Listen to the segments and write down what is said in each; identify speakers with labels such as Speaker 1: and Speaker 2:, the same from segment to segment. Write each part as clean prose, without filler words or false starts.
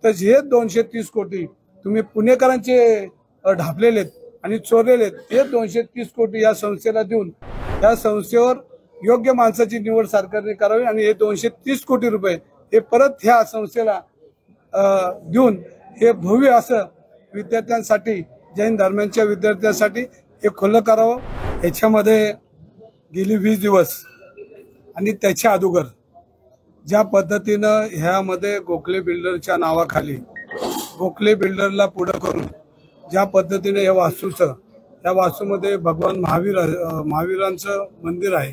Speaker 1: तर हे 230 कोटी तुम्ही पुणेकरांचे ढापलेले आणि चोरलेले, हे 230 कोटी या संस्थेला देऊन या संस्थेवर योग्य माणसाची निवड सरकारने करावी आणि हे 230 कोटी रुपये हे परत ह्या संस्थेला देऊन हे भव्य असं विद्यार्थ्यांसाठी, जैन धर्मांच्या विद्यार्थ्यांसाठी हे खुलं करावं। याच्यामध्ये गेली 20 दिवस आणि त्याच्या अगोदर ज्या पद्धतीनं ह्यामध्ये गोखले बिल्डरच्या नावाखाली गोखले बिल्डरला पुढे करून ज्या पद्धतीने या वास्तूचं, त्या वास्तूमध्ये भगवान महावीरांचं मंदिर आहे,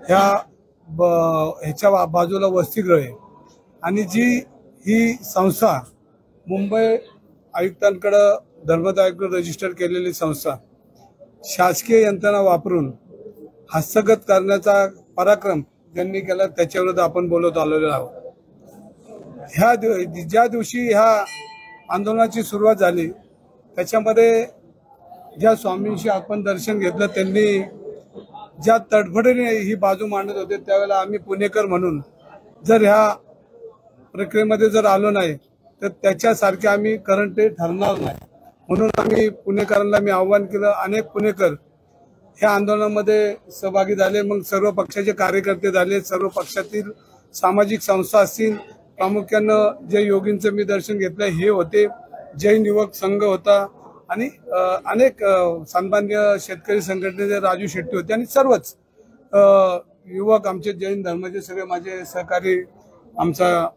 Speaker 1: ह्याच्या बाजूला वसतिगृह आहे आणि जी ही संस्था मुंबई आयुक्तांकडे धर्मदायकडे रजिस्टर केलेली संस्था शासकीय यंत्रणा वापरून हस्तगत करण्याचा पराक्रम ज्यांनी केला त्याच्याविरुद्ध आपण बोलत आलेलो आहोत। ज्या दिवशी ह्या आंदोलनाची सुरुवात झाली त्याच्यामध्ये ज्या स्वामींशी आपण दर्शन घेतलं त्यांनी ज्या तडफडीने ही बाजू मांडत होते त्यावेळेला आम्ही पुणेकर म्हणून जर ह्या प्रक्रियेमध्ये जर आलो नाही तर त्याच्यासारखे आम्ही करंटे ठरणार नाही, म्हणून आम्ही पुणेकरांना मी आव्हान केलं। अनेक पुणेकर ह्या आंदोलनामध्ये सहभागी झाले, मग सर्व पक्षाचे कार्यकर्ते झाले, सर्व पक्षातील सामाजिक संस्था असतील, प्रामुख्यानं जे योगींचं मी दर्शन घेतलं हे होते, जैन युवक संघ होता आणि अनेक सन्मान्य शेतकरी संघटनेचे राजू शेट्टी होते आणि सर्वच युवक आमचे जैन धर्माचे सगळे माझे सहकारी, आमचा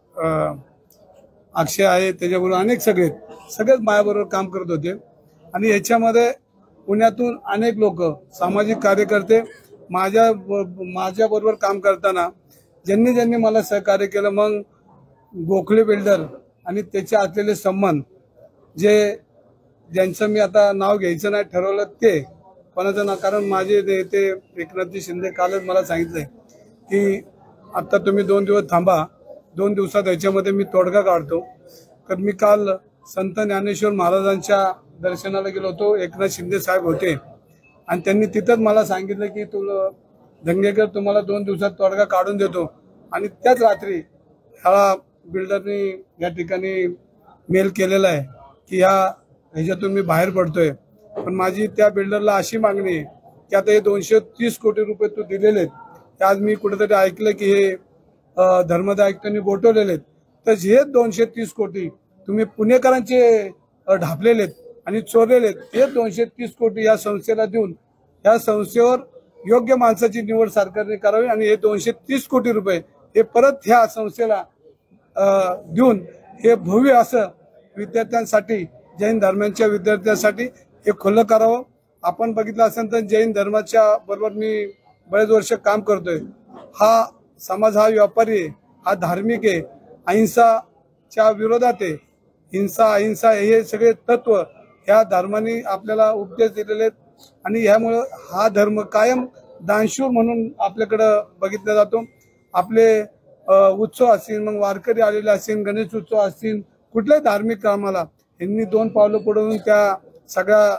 Speaker 1: अक्षय आहे, त्याच्याबरोबर अनेक सगळेच माझ्याबरोबर काम करत होते आणि याच्यामध्ये पुण्यातून अनेक लोक सामाजिक कार्यकर्ते माझ्या बरोबर काम करताना ज्यांनी मला सहकार्य केलं, मग गोखले बिल्डर आणि त्याचे असलेले संबंध ज्यांचं मी आता नाव घ्यायचं नाही ठरवलं ते कोणाचं ना, कारण माझे ते एकनाथजी शिंदे कालच मला सांगितलंय की आता तुम्ही 2 दिवस थांबा, 2 दिवसात याच्यामध्ये मी तोडगा काढतो। तर मी काल संत ज्ञानेश्वर महाराजांच्या दर्शनाला गेलो होतो, एकनाथ शिंदे साहेब होते आणि त्यांनी तिथंच मला सांगितलं की तुला धंगेकर तुम्हाला 2 दिवसात तोडगा काढून देतो आणि त्याच रात्री ह्या बिल्डरनी या ठिकाणी मेल केलेला आहे की ह्याच्यातून मी बाहेर पडतोय। पण माझी त्या बिल्डरला अशी मागणी आहे की आता हे 230 कोटी रुपये तू दिलेले आहेत, आज मी कुठेतरी ऐकलं की हे धर्मदायिकांनी गोठवलेले, तर हे 230 कोटी तुम्ही पुणेकरांचे ढापलेले आणि चोरलेले, हे 230 कोटी या संस्थेला देऊन या संस्थेवर योग्य माणसाची निवड सरकारने करावी आणि हे 230 कोटी रुपये हे परत ह्या संस्थेला देऊन हे भव्य असं विद्यार्थ्यांसाठी, जैन धर्मांच्या विद्यार्थ्यांसाठी हे खुलं करावं। आपण बघितलं असेल तर जैन धर्माच्या बरोबर मी बरेच वर्ष काम करतोय। हा समाज हा व्यापारी आहे, हा धार्मिक आहे, अहिंसाच्या विरोधात आहे। हिंसा अहिंसा हे सगळे तत्व ह्या धर्माने आपल्याला उपदेश दिलेले आहेत आणि ह्यामुळे हा धर्म कायम दानशूर म्हणून आपल्याकडे बघितला जातो। आपले उत्सव असतील, मग वारकरी आलेले असतील, गणेश उत्सव असतील, कुठल्याही धार्मिक कामाला यांनी 2 पावलं पुढे त्या सगळ्या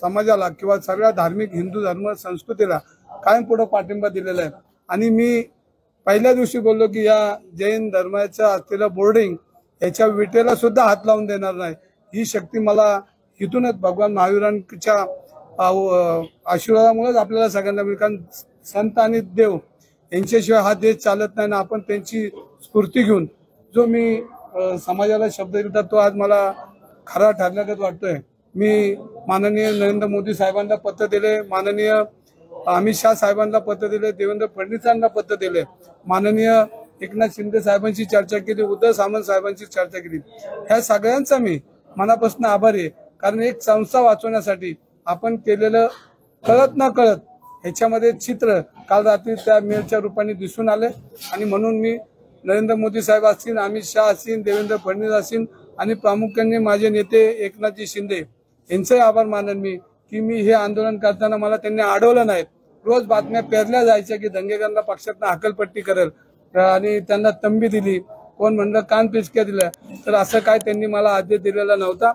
Speaker 1: समाजाला किंवा सगळ्या धार्मिक हिंदू धर्म संस्कृतीला कायम पुढे पाठिंबा दिलेला आहे। आणि मी पहिल्या दिवशी बोललो की या जैन धर्माच्या असलेल्या बोर्डिंग याच्या विटेला सुद्धा हात लावून देणार नाही, ही शक्ती मला इथूनच भगवान महावीरांच्या आशीर्वादामुळेच आपल्याला सगळ्यांना मिळेल। कारण संत आणि देव यांच्याशिवाय हा देश चालत नाही ना, आपण त्यांची स्फूर्ती घेऊन जो मी समाजाला शब्द दिला तो आज मला खरा ठरल्यागत वाटतोय। मी माननीय नरेंद्र मोदी साहेबांना पत्र दिले, माननीय अमित शाह साहेबांना पत्र दिले, देवेंद्र फडणवीसांना पत्र दिले, माननीय एकनाथ शिंदे साहेबांची चर्चा केली, उद्धव सामंत साहेबांची चर्चा केली। ह्या सगळ्यांचा मी मनापासून आभारी आहे, कारण एक संस्था वाचवण्यासाठी आपण केलेलं कळत न कळत ह्याच्यामध्ये चित्र काल रात्री त्या मेलच्या रूपाने दिसून आले आणि म्हणून मी नरेंद्र मोदी साहेब असतील, अमित शाह असतील, देवेंद्र फडणवीस असतील आणि प्रामुख्याने माझे नेते एकनाथजी शिंदे यांचे आभार मानेन मी की मी हे आंदोलन करताना मला त्यांनी अडवलं नाही। रोज बातम्या पेरल्या जायच्या की दंगेकरांना पक्षातनं हकलपट्टी करेल आणि त्यांना तंबी दिली, कोण म्हणलं कान पिचक्या दिल्या, तर असं काय त्यांनी मला आदेश दिलेला नव्हता।